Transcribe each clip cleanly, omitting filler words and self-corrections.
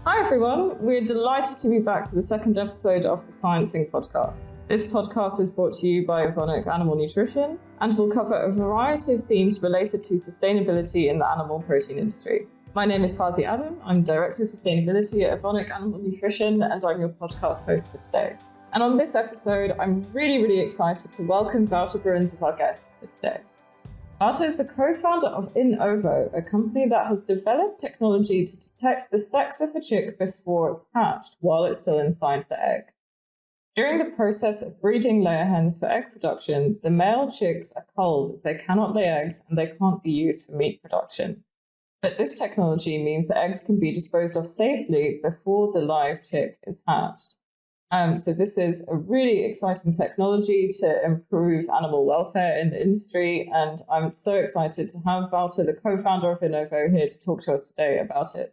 Hi everyone, we're delighted to be back to the second episode of the Sciencing podcast. This podcast is brought to you by Evonik Animal Nutrition and will cover a variety of themes related to sustainability in the animal protein industry. My name is Faazi. I'm Director of Sustainability at Evonik Animal Nutrition and I'm your podcast host for today. And on this episode, I'm really excited to welcome Wouter Bruins as our guest for today. Wouter is the co-founder of Innovo, a company that has developed technology to detect the sex of a chick before it's hatched, while it's still inside the egg. During the process of breeding layer hens for egg production, the male chicks are culled as they cannot lay eggs and they can't be used for meat production. But this technology means the eggs can be disposed of safely before the live chick is hatched. So this is a really exciting technology to improve animal welfare in the industry, and I'm so excited to have Wouter, the co-founder of Innovo, here to talk to us today about it.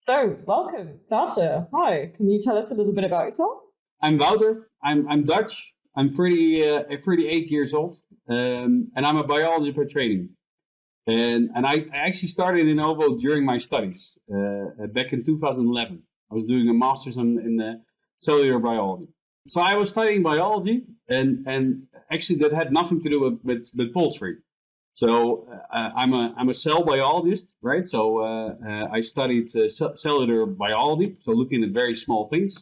So, welcome, Wouter. Hi, can you tell us a little bit about yourself? I'm Wouter. I'm Dutch. I'm 38 years old, and I'm a biologist by training. And I actually started Innovo during my studies back in 2011. I was doing a master's in cellular biology. So I was studying biology, and actually that had nothing to do with poultry. So I'm a cell biologist, right? So I studied cellular biology, so looking at very small things,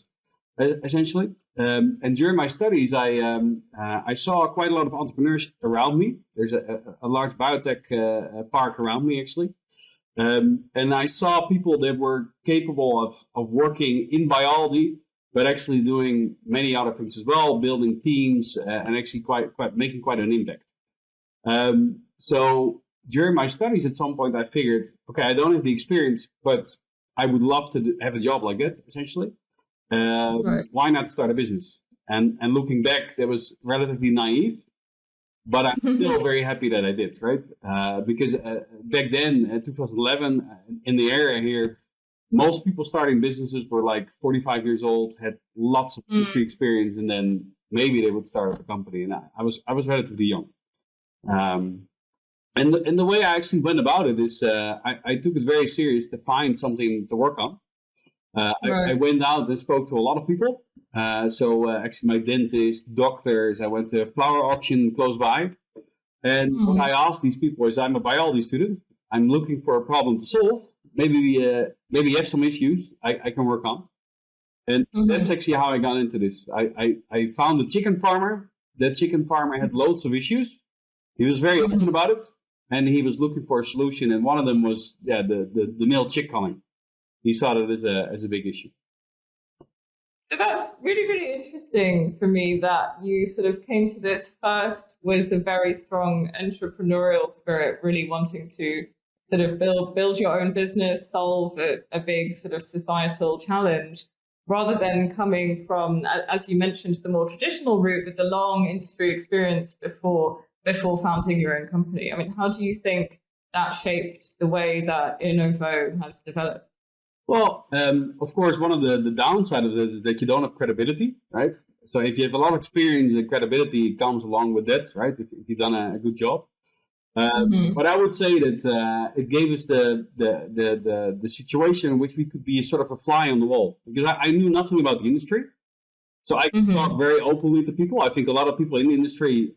essentially. And during my studies, I saw quite a lot of entrepreneurs around me. There's a large biotech park around me, actually. And I saw people that were capable of working in biology, but actually doing many other things as well, building teams, and actually quite making quite an impact. So during my studies, at some point, I figured, okay, I don't have the experience, but I would love to have a job like that, essentially. Right. Why not start a business? And looking back, that was relatively naive, but I'm still very happy that I did, right? Because back then, 2011, in the area here, most people starting businesses were like 45 years old, had lots of experience, and then maybe they would start a company. And I was relatively young. And the way I actually went about it is I took it very serious to find something to work on. Right. I went out and spoke to a lot of people. So actually my dentist, doctors, I went to a flower auction close by. And what I asked these people is, I'm a biology student. I'm looking for a problem to solve. Maybe you have some issues I can work on. And that's actually how I got into this. I found a chicken farmer. That chicken farmer had loads of issues. He was very open about it. And he was looking for a solution. And one of them was the male chick culling. He saw it as a big issue. So that's really interesting for me that you sort of came to this first with a very strong entrepreneurial spirit, really wanting to sort of build your own business, solve a big sort of societal challenge, rather than coming from, as you mentioned, the more traditional route with the long industry experience before founding your own company. I mean, how do you think that shaped the way that Innovo has developed? Well, of course, one of the downside of it is that you don't have credibility, right? So if you have a lot of experience, the credibility comes along with that, right? If you've done a good job. But I would say that it gave us the situation in which we could be sort of a fly on the wall, because I knew nothing about the industry, so I could talk very openly to people. I think a lot of people in the industry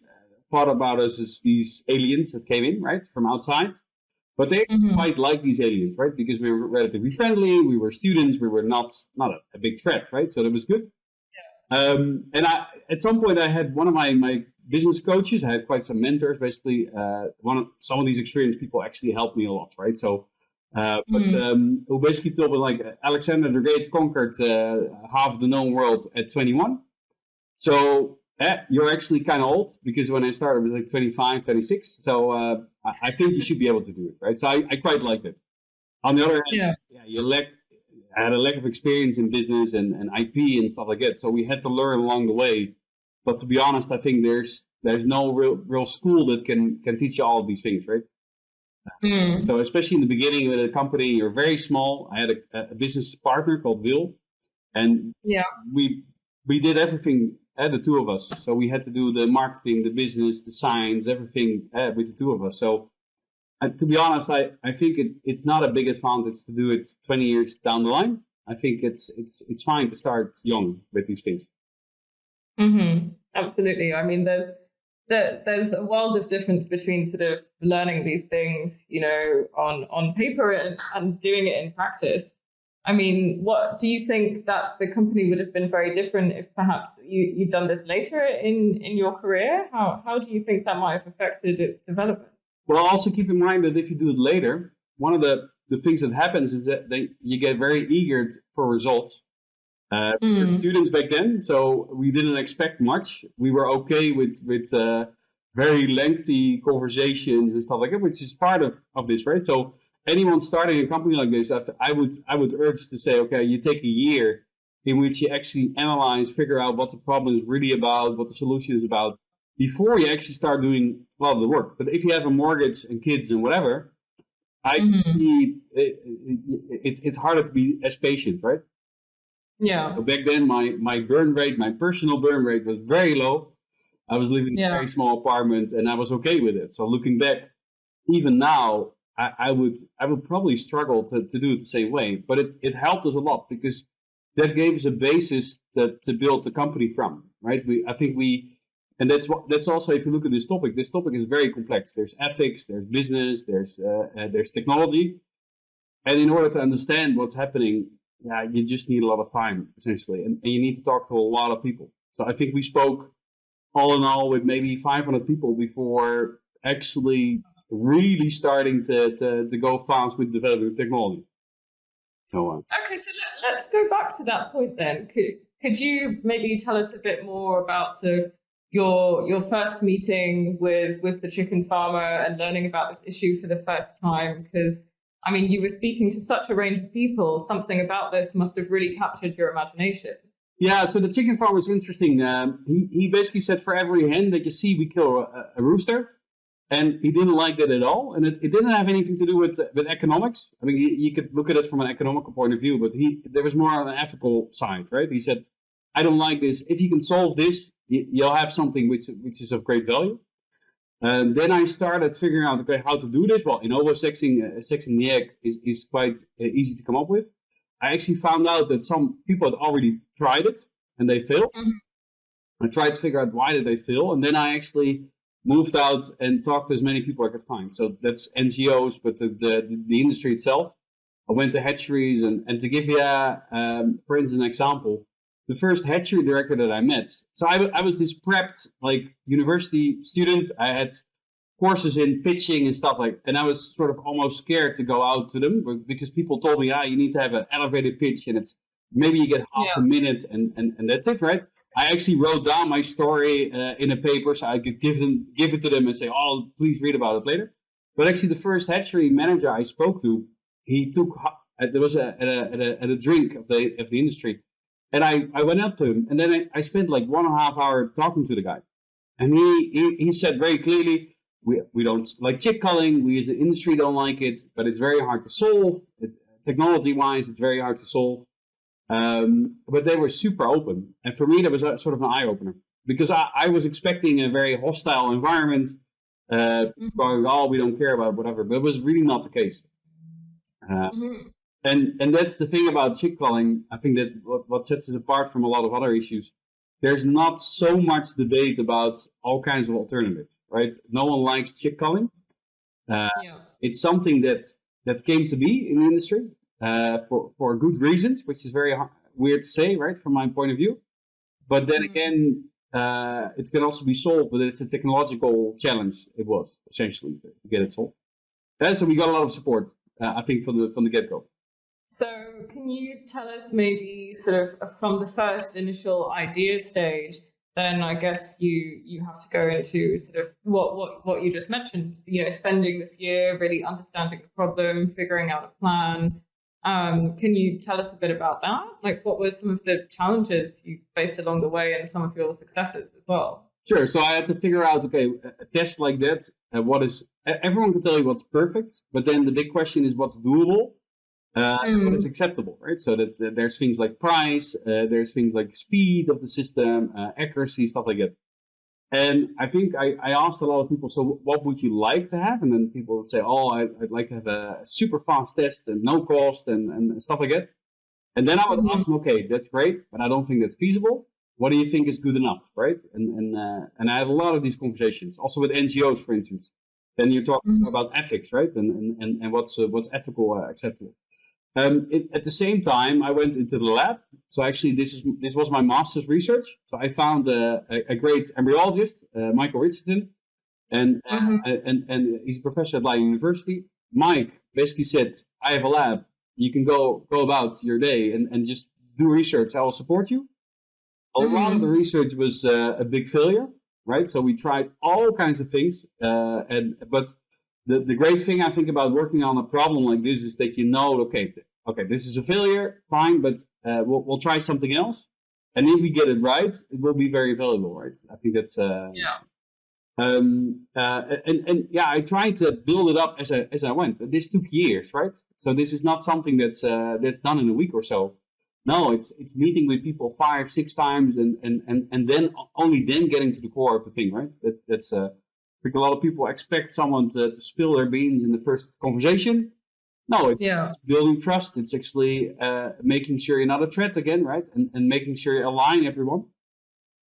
thought about us as these aliens that came in, right, from outside, but they quite like these aliens, right, because we were relatively friendly, we were students, we were not a big threat, right, so that was good. Yeah. And at some point I had one of my business coaches. I had quite some mentors. Basically, some of these experienced people actually helped me a lot, right? So, who basically told me, like, Alexander the Great conquered half the known world at 21. So you're actually kind of old, because when I started, I was like 25, 26. So I think you should be able to do it, right? So I quite liked it. On the other hand, I had a lack of experience in business and IP and stuff like that. So we had to learn along the way. But to be honest, I think there's no real school that can teach you all of these things, right? So especially in the beginning with a company, you're very small. I had a business partner called Will, and we did everything, the two of us. So we had to do the marketing, the business, the science, everything with the two of us. So to be honest, I think it's not a big advantage to do it 20 years down the line. I think it's fine to start young with these things. Absolutely. I mean, there's a world of difference between sort of learning these things, on paper and doing it in practice. I mean, what do you think that the company would have been very different if perhaps you'd done this later in your career? How do you think that might have affected its development? Well, also keep in mind that if you do it later, one of the things that happens is that you get very eager for results. We were students back then, so we didn't expect much. We were okay with very lengthy conversations and stuff like that, which is part of this, right? So anyone starting a company like this, I would urge to say, okay, you take a year in which you actually analyze, figure out what the problem is really about, what the solution is about, before you actually start doing a lot of the work. But if you have a mortgage and kids and whatever, it's harder to be as patient, right? Yeah. So back then, my burn rate, my personal burn rate was very low. I was living in a very small apartment, and I was okay with it. So looking back, even now, I would probably struggle to do it the same way. But it helped us a lot because that gave us a basis to build the company from, right? And that's also, if you look at this topic is very complex. There's ethics, there's business, there's technology, and in order to understand what's happening, you just need a lot of time, essentially, and you need to talk to a lot of people. So I think we spoke all in all with maybe 500 people before actually really starting to go fast with developing technology. So okay, so let's go back to that point then. Could you maybe tell us a bit more about your first meeting with the chicken farmer and learning about this issue for the first time? Because I mean, you were speaking to such a range of people. Something about this must have really captured your imagination. Yeah, so the chicken farm was interesting. He basically said for every hen that you see, we kill a rooster. And he didn't like that at all. And it didn't have anything to do with economics. I mean, you could look at it from an economical point of view, but there was more on an ethical side, right? He said, I don't like this. If you can solve this, you'll have something which is of great value. Then I started figuring out, okay, how to do this. Well, sexing the egg is quite easy to come up with. I actually found out that some people had already tried it and they failed. I tried to figure out why did they fail, and then I actually moved out and talked to as many people I could find. So that's NGOs, but the industry itself. I went to hatcheries, and to give you, for instance, an example, the first hatchery director that I met. So I was this prepped, like, university student. I had courses in pitching and stuff and I was sort of almost scared to go out to them because people told me, you need to have an elevated pitch, and it's maybe you get half a minute and that's it, right? I actually wrote down my story in a paper so I could give it to them and say, oh, please read about it later. But actually, the first hatchery manager I spoke to, he took, there was at a drink of the industry. And I went up to him, and then I spent like 1.5 hours talking to the guy. And he said very clearly, we don't like chick culling. We as an industry don't like it, but it's very hard to solve. Technology-wise, it's very hard to solve. But they were super open. And for me, that was sort of an eye-opener. Because I was expecting a very hostile environment, going, oh, we don't care about whatever. But it was really not the case. And that's the thing about chick culling. I think that what sets us apart from a lot of other issues, there's not so much debate about all kinds of alternatives, right? No one likes chick culling. It's something that came to be in the industry for good reasons, which is very weird to say, right, from my point of view. But then again, it can also be solved, but it's a technological challenge. It was essentially to get it solved. So we got a lot of support, I think, from the get-go. So can you tell us maybe sort of from the first initial idea stage, then I guess you have to go into sort of what you just mentioned, spending this year really understanding the problem, figuring out a plan. Can you tell us a bit about that? Like, what were some of the challenges you faced along the way and some of your successes as well? Sure. So I had to figure out, okay, a test like that, everyone can tell you what's perfect, but then the big question is what's doable. What is acceptable, right? So there's things like price, there's things like speed of the system, accuracy, stuff like that. And I think I asked a lot of people, so what would you like to have? And then people would say, oh, I'd like to have a super fast test and no cost and stuff like that. And then I would ask them, okay, that's great, but I don't think that's feasible. What do you think is good enough, right? And I had a lot of these conversations, also with NGOs, for instance. Then you're talking about ethics, right? And what's ethical, acceptable. At the same time, I went into the lab. So actually, this was my master's research. So I found a great embryologist, Michael Richardson, and he's a professor at Leiden University. Mike basically said, I have a lab. You can go about your day and just do research. I will support you. A lot of the research was a big failure, right? So we tried all kinds of things, but the great thing I think about working on a problem like this is that you know, okay, this is a failure, fine, but we'll try something else, and if we get it right, it will be very valuable, right? I think that's I tried to build it up as I went. This took years, right? So this is not something that's done in a week or so. No, it's meeting with people 5-6 times and then only then getting to the core of the thing, right? That's I think a lot of people expect someone to spill their beans in the first conversation. No, it's building trust. It's actually making sure you're not a threat again, right? And making sure you align everyone.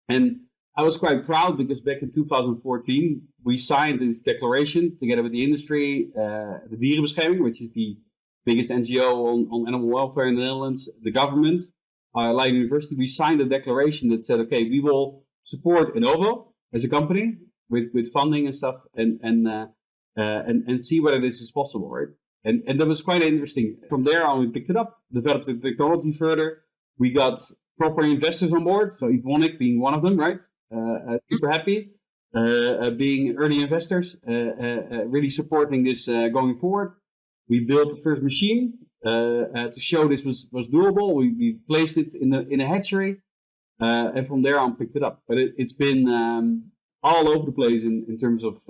And I was quite proud because back in 2014, we signed this declaration together with the industry, the Dierenbescherming, which is the biggest NGO on animal welfare in the Netherlands, the government, Leiden University. We signed a declaration that said, okay, we will support Innovo as a company with funding and stuff, and see whether this is possible, right? And that was quite interesting. From there on, we picked it up, developed the technology further. We got proper investors on board, so Evonik being one of them, right? Super happy, being early investors, really supporting this going forward. We built the first machine to show this was doable. We placed it in a hatchery, and from there on picked it up. But it's been all over the place in terms of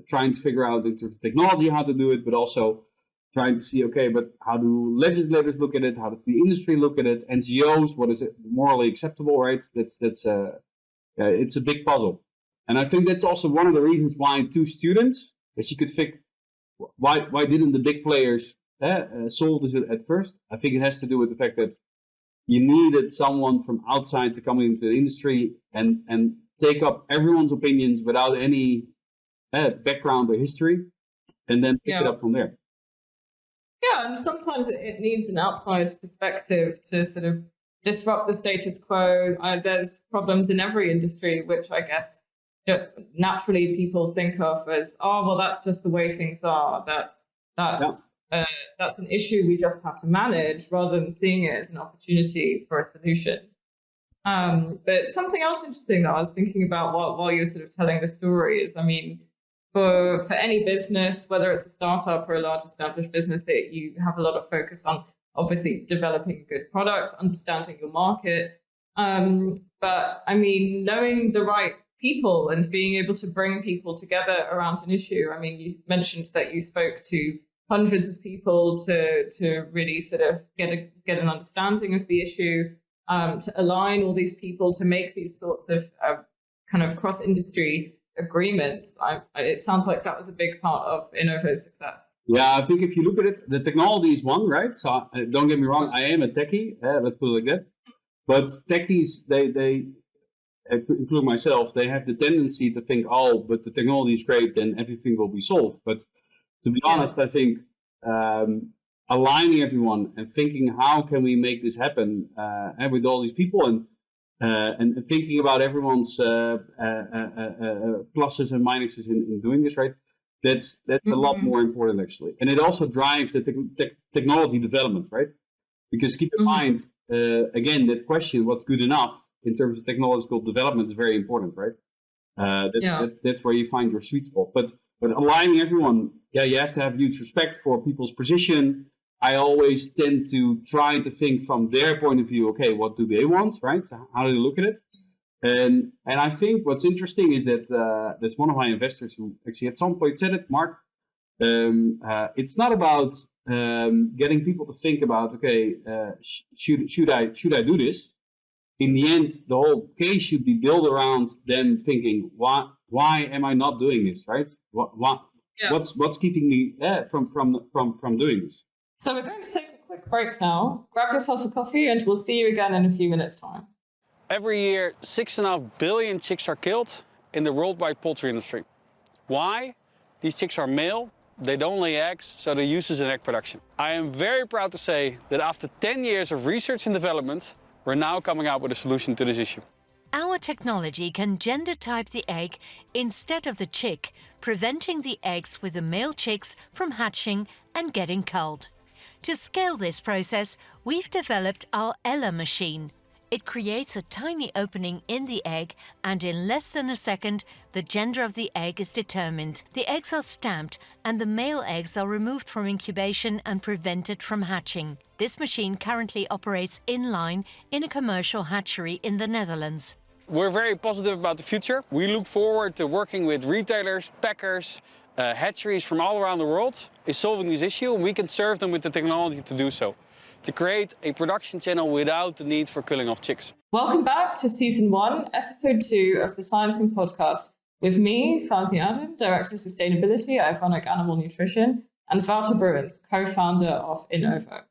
trying to figure out in terms of technology how to do it, but also trying to see, okay, but how do legislators look at it? How does the industry look at it? NGOs, what is it morally acceptable, right? That's it's a big puzzle. And I think that's also one of the reasons why 2 students, as you could think, why didn't the big players solve this at first? I think it has to do with the fact that you needed someone from outside to come into the industry and take up everyone's opinions without any background or history, and then pick it up from there. Yeah, and sometimes it needs an outside perspective to sort of disrupt the status quo. There's problems in every industry, which I guess naturally people think of as, oh, well, that's just the way things are. That's an issue we just have to manage, rather than seeing it as an opportunity for a solution. But something else interesting that I was thinking about while you were sort of telling the story is, I mean, for any business, whether it's a startup or a large established business, that you have a lot of focus on obviously developing good products, understanding your market. But I mean, knowing the right people and being able to bring people together around an issue. I mean, you mentioned that you spoke to hundreds of people to really sort of get an understanding of the issue, to align all these people to make these sorts of kind of cross-industry agreements. It sounds like that was a big part of Innovo's success. Yeah, I think if you look at it, the technology is one, right? So don't get me wrong, I am a techie, let's put it like that. But techies, they include myself, they have the tendency to think, oh, but the technology is great, then everything will be solved. But to be honest, I think aligning everyone and thinking how can we make this happen and with all these people and thinking about everyone's pluses and minuses in doing this, right? That's a lot more important actually, and it also drives the technology development, right? Because keep in mind, again, that question, what's good enough in terms of technological development is very important, right? That's where you find your sweet spot. But aligning everyone, you have to have huge respect for people's position. I always tend to try to think from their point of view. Okay, what do they want, right? So how do they look at it? And I think what's interesting is that that's one of my investors who actually at some point said it, Mark. It's not about getting people to think about, okay, should I do this? In the end, the whole case should be built around them thinking, why am I not doing this, right? What's keeping me from doing this? So we're going to take a quick break now. Grab yourself a coffee and we'll see you again in a few minutes' time. Every year, 6.5 billion chicks are killed in the worldwide poultry industry. Why? These chicks are male, they don't lay eggs, so they're useless in egg production. I am very proud to say that after 10 years of research and development, we're now coming out with a solution to this issue. Our technology can gender type the egg instead of the chick, preventing the eggs with the male chicks from hatching and getting culled. To scale this process, we've developed our Ella machine. It creates a tiny opening in the egg, and in less than a second, the gender of the egg is determined. The eggs are stamped, and the male eggs are removed from incubation and prevented from hatching. This machine currently operates in-line in a commercial hatchery in the Netherlands. We're very positive about the future. We look forward to working with retailers, packers, hatcheries from all around the world in solving this issue, and we can serve them with the technology to do so, to create a production channel without the need for killing off chicks. Welcome back to Season 1, Episode 2 of the Sciencing Podcast, with me, Faazi, Director of Sustainability at Evonik Animal Nutrition, and Wouter Bruins, co-founder of Innovo.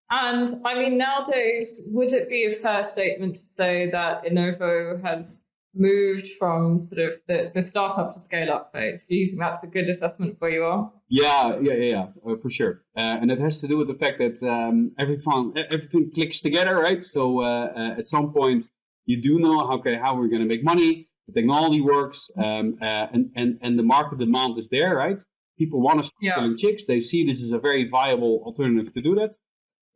And I mean, nowadays, would it be a fair statement to say that Innovo has moved from sort of the startup to scale up phase? Do you think that's a good assessment where you are? Yeah, for sure. And it has to do with the fact that everything clicks together, right? So at some point, you do know how we're going to make money. The technology works, and the market demand is there, right? People want to start killing chicks. They see this is a very viable alternative to do that.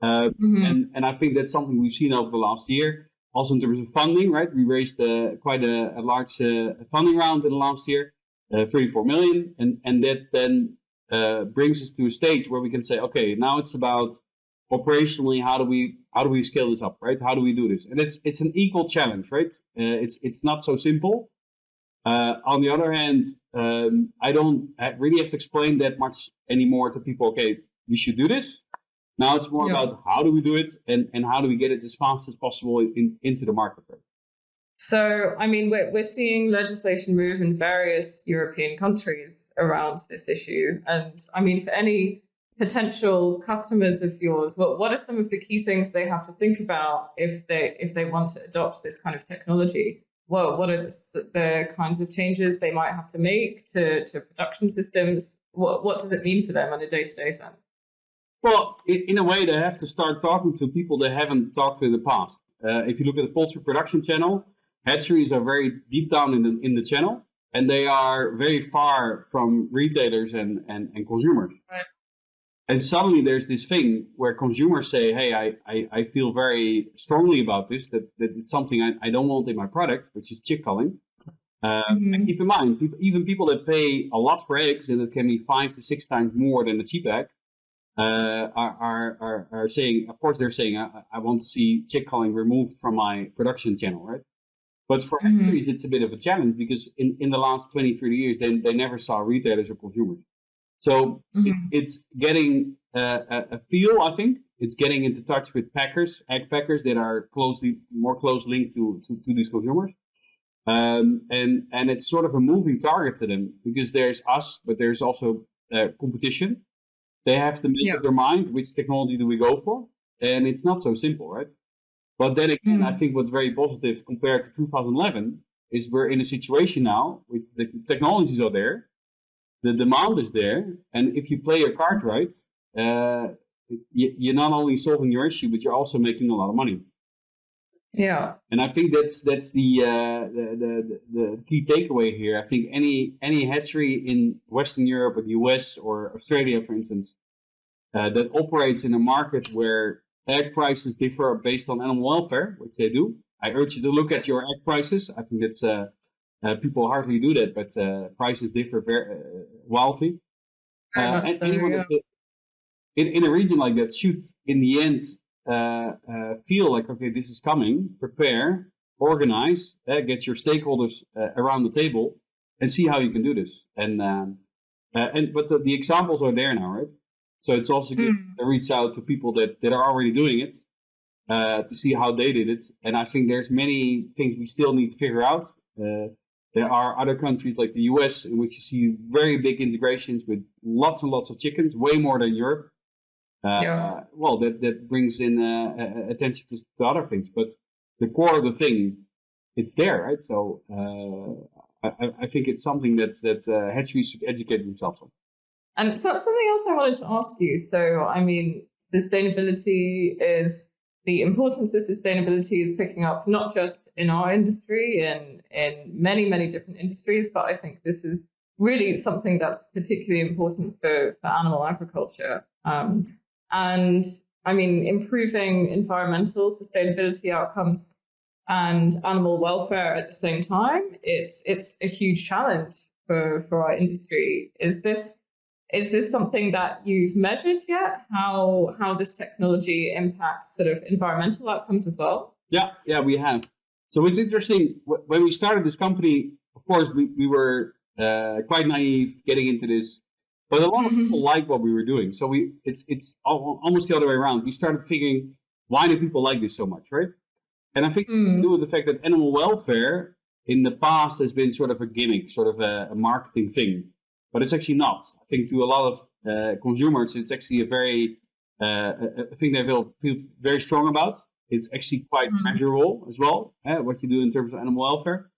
And I think that's something we've seen over the last year. Also in terms of funding, right? We raised quite a large funding round in the last year, 34 million. And that then brings us to a stage where we can say, okay, now it's about operationally, how do we scale this up, right? How do we do this? And it's an equal challenge, right? It's not so simple. On the other hand, I don't really have to explain that much anymore to people. Okay, we should do this. Now it's more about how do we do it and how do we get it as fast as possible into the market. So, I mean, we're seeing legislation move in various European countries around this issue. And I mean, for any potential customers of yours, what are some of the key things they have to think about if they want to adopt this kind of technology? Well, what are the kinds of changes they might have to make to production systems? What does it mean for them on a day-to-day sense? Well, in a way, they have to start talking to people they haven't talked to in the past. If you look at the poultry production channel, hatcheries are very deep down in the channel, and they are very far from retailers and consumers. Right. And suddenly there's this thing where consumers say, hey, I feel very strongly about this, that it's something I don't want in my product, which is chick culling. And keep in mind, people that pay a lot for eggs, and it can be 5 to 6 times more than a cheap egg, are saying, of course, they're saying, I want to see chick culling removed from my production channel, right? But for hatcheries, it's a bit of a challenge because in the last 20, 30 years, they never saw retailers or consumers. So it's getting a feel, I think. It's getting into touch with packers, egg packers that are more close linked to these consumers. And it's sort of a moving target to them because there's us, but there's also competition. They have to make up their mind, which technology do we go for? And it's not so simple, right? But then again, I think what's very positive compared to 2011 is we're in a situation now, which the technologies are there, the demand is there, and if you play your card right, you're not only solving your issue, but you're also making a lot of money. Yeah. And I think that's the key takeaway here. I think any hatchery in Western Europe or the US or Australia, for instance, that operates in a market where egg prices differ based on animal welfare, which they do. I urge you to look at your egg prices. I think that's people hardly do that, but prices differ very wildly. Anyone in a region like that should, in the end, feel like, okay, this is coming, prepare, organize, get your stakeholders around the table and see how you can do this. But the examples are there now, right? So it's also good to reach out to people that are already doing it to see how they did it. And I think there's many things we still need to figure out. There are other countries like the US in which you see very big integrations with lots and lots of chickens, way more than Europe. well, that brings in attention to other things. But the core of the thing, it's there, right? So I think it's something that hatcheries should educate themselves on. And so something else I wanted to ask you. So, I mean, the importance of sustainability is picking up not just in our industry and in many, many different industries, but I think this is really something that's particularly important for animal agriculture. And I mean, improving environmental sustainability outcomes and animal welfare at the same time, it's a huge challenge for our industry. Is this something that you've measured yet? How this technology impacts sort of environmental outcomes as well? Yeah, we have. So it's interesting. When we started this company, of course, we were quite naive getting into this, but a lot of people like what we were doing. So it's almost the other way around. We started figuring, why do people like this so much, right? And I think it's to do with the fact that animal welfare in the past has been sort of a gimmick, sort of a marketing thing. But it's actually not. I think to a lot of consumers, it's actually a thing they feel very strong about. It's actually quite measurable as well, what you do in terms of animal welfare.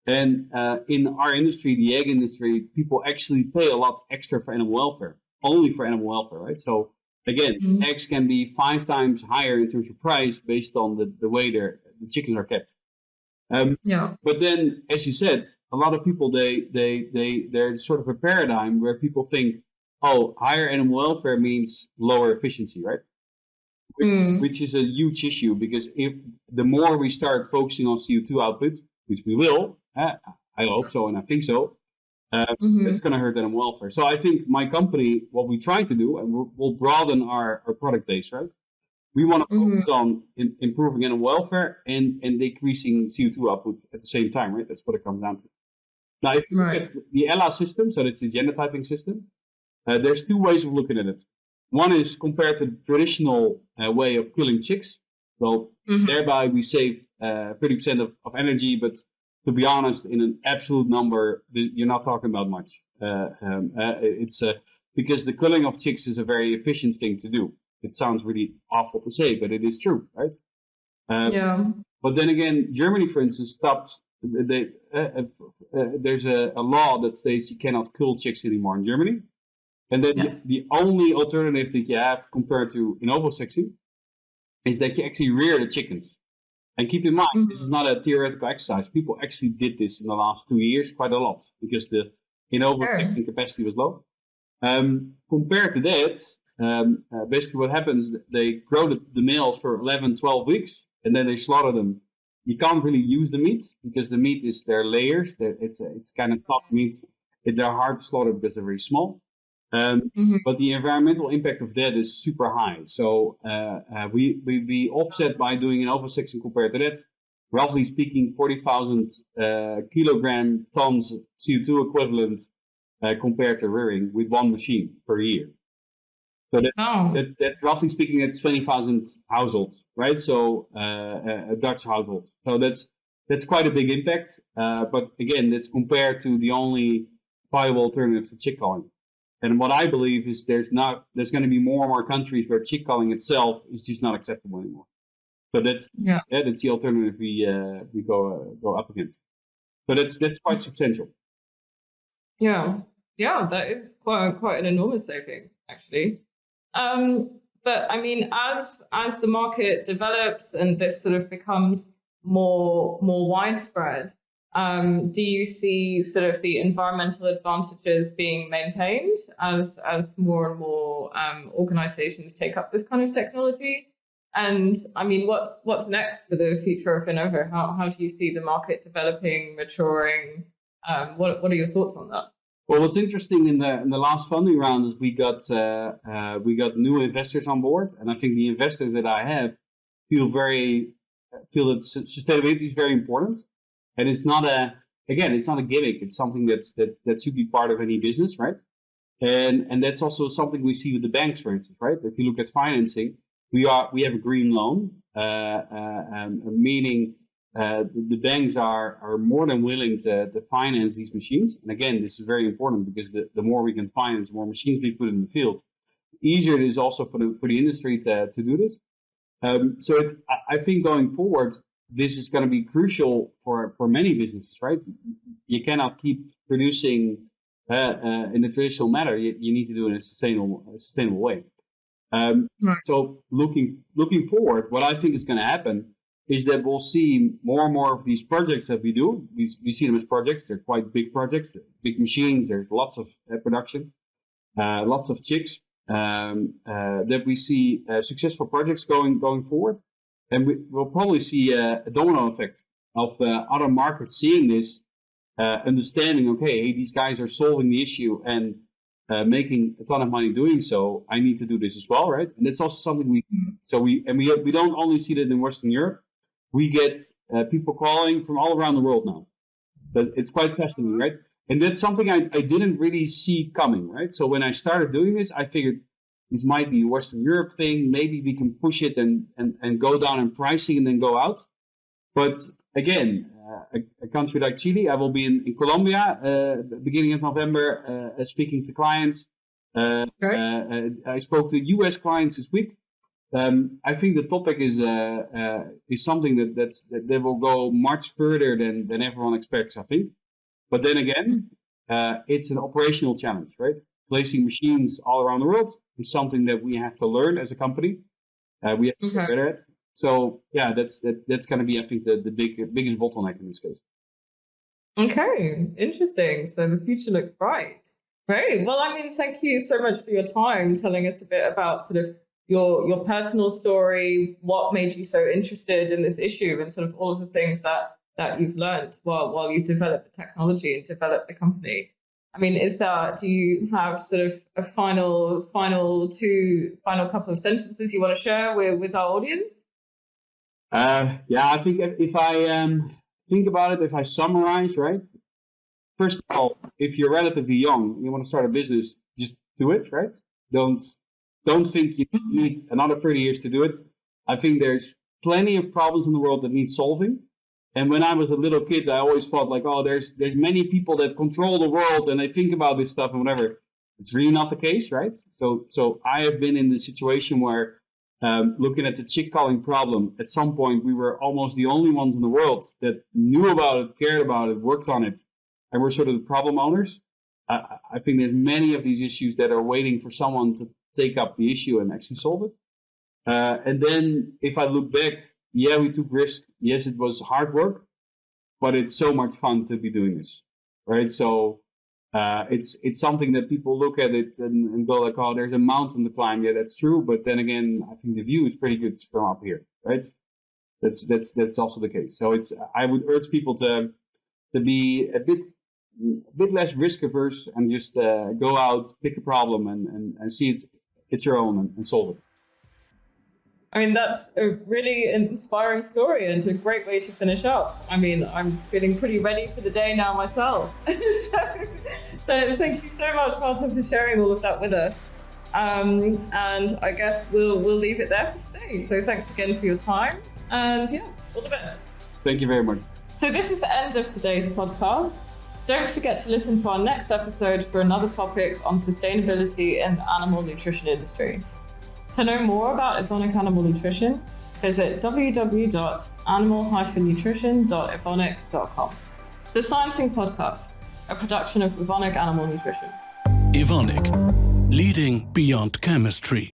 And in our industry, the egg industry, people actually pay a lot extra for animal welfare, only for animal welfare, right? So again, eggs can be 5 times higher in terms of price based on the way the chickens are kept. But then, as you said, a lot of people, there's sort of a paradigm where people think, oh, higher animal welfare means lower efficiency, right? Which is a huge issue, because if the more we start focusing on CO2 output, which we will, I hope so and I think so, it's going to hurt animal welfare. So I think my company, what we try to do, and we'll broaden our product base, right? We want to focus on improving animal welfare and decreasing CO2 output at the same time, right? That's what it comes down to. Now, if you look at the ELA system, so that's the genotyping system, there's 2 ways of looking at it. One is compared to the traditional way of killing chicks. Well, thereby we save 30% of energy, but to be honest, in an absolute number, you're not talking about much. It's because the killing of chicks is a very efficient thing to do. It sounds really awful to say, but it is true, right? But then again, Germany, for instance, stops. There's a law that states you cannot kill chicks anymore in Germany. And then the only alternative that you have compared to in ovosexing is that you actually rear the chickens. And keep in mind, this is not a theoretical exercise. People actually did this in the last 2 years quite a lot, because the in ovosexing capacity was low. Compared to that, basically what happens, they grow the males for 11, 12 weeks, and then they slaughter them. You can't really use the meat, because the meat is their layers. It's kind of tough meat. They're hard to slaughter because they're very small. But the environmental impact of that is super high. So we offset by doing an ovosexing compared to that. Roughly speaking, 40,000 kilogram tons CO2 equivalent compared to rearing with one machine per year. So that roughly speaking, that's 20,000 households, right? So a Dutch household. So that's quite a big impact. But again, that's compared to the only viable alternative to chick culling. And what I believe is there's going to be more and more countries where chick culling itself is just not acceptable anymore. So that's the alternative we go up against. So that's quite substantial. Yeah, that is quite an enormous saving, actually. But I mean, as the market develops and this sort of becomes more widespread, do you see sort of the environmental advantages being maintained as more and more organizations take up this kind of technology? And I mean, what's next for the future of Innovo? How do you see the market developing, maturing? What are your thoughts on that? Well, what's interesting in the last funding round is we got new investors on board, and I think the investors that I have feel that sustainability is very important. And it's not a gimmick. It's something that should be part of any business, right? And that's also something we see with the banks, for instance, right? If you look at financing, we have a green loan, meaning the banks are more than willing to finance these machines. And again, this is very important, because the more we can finance, the more machines we put in the field, easier it is also for the industry to do this. I think going forward, this is going to be crucial for many businesses, right? You cannot keep producing in a traditional manner. You need to do it in a sustainable way. Right. So looking forward, what I think is going to happen is that we'll see more and more of these projects that we do. We see them as projects. They're quite big projects, big machines. There's lots of production, lots of chicks. That we see successful projects going forward, and we'll probably see a domino effect of other markets seeing this, understanding, okay, hey, these guys are solving the issue and making a ton of money doing so. I need to do this as well, right? And that's also something we don't only see that in Western Europe. We get people calling from all around the world now. But it's quite fascinating, right? And that's something I didn't really see coming, right? So when I started doing this, I figured this might be a Western Europe thing. Maybe we can push it and go down in pricing and then go out. But again, a country like Chile, I will be in Colombia beginning of November speaking to clients. I spoke to US clients this week. I think the topic is something that will go much further than everyone expects, I think. But then again, it's an operational challenge, right? Placing machines all around the world is something that we have to learn as a company. We have to get better at. So yeah, that's going to be, I think, the biggest bottleneck in this case. Okay, interesting. So the future looks bright. Great. Well, I mean, thank you so much for your time telling us a bit about sort of your personal story, what made you so interested in this issue, and sort of all of the things that you've learned while you've developed the technology and developed the company. I mean, do you have sort of a final couple of sentences you want to share with our audience? I think if I think about it, if I summarize, right? First of all, if you're relatively young, you want to start a business, just do it, right? Don't think you need another 30 years to do it. I think there's plenty of problems in the world that need solving. And when I was a little kid, I always thought like, oh, there's many people that control the world and they think about this stuff and whatever. It's really not the case, right? So I have been in the situation where looking at the chick calling problem, at some point we were almost the only ones in the world that knew about it, cared about it, worked on it, and we're sort of the problem owners. I think there's many of these issues that are waiting for someone to take up the issue and actually solve it. And then if I look back, yeah, we took risk. Yes, it was hard work, but it's so much fun to be doing this, right? So it's something that people look at it and go like, oh, there's a mountain to climb. Yeah, that's true. But then again, I think the view is pretty good from up here, right? That's also the case. So I would urge people to be a bit less risk averse and just go out, pick a problem and see it's your own and solve it. I mean, that's a really inspiring story and a great way to finish up. I mean, I'm feeling pretty ready for the day now myself. So thank you so much, Wouter, for sharing all of that with us. And I guess we'll leave it there for today. So thanks again for your time. And yeah, all the best. Thank you very much. So this is the end of today's podcast. Don't forget to listen to our next episode for another topic on sustainability in the animal nutrition industry. To know more about Evonik Animal Nutrition, visit www.animal-nutrition.evonik.com. The Sciencing Podcast, a production of Evonik Animal Nutrition. Evonik, leading beyond chemistry.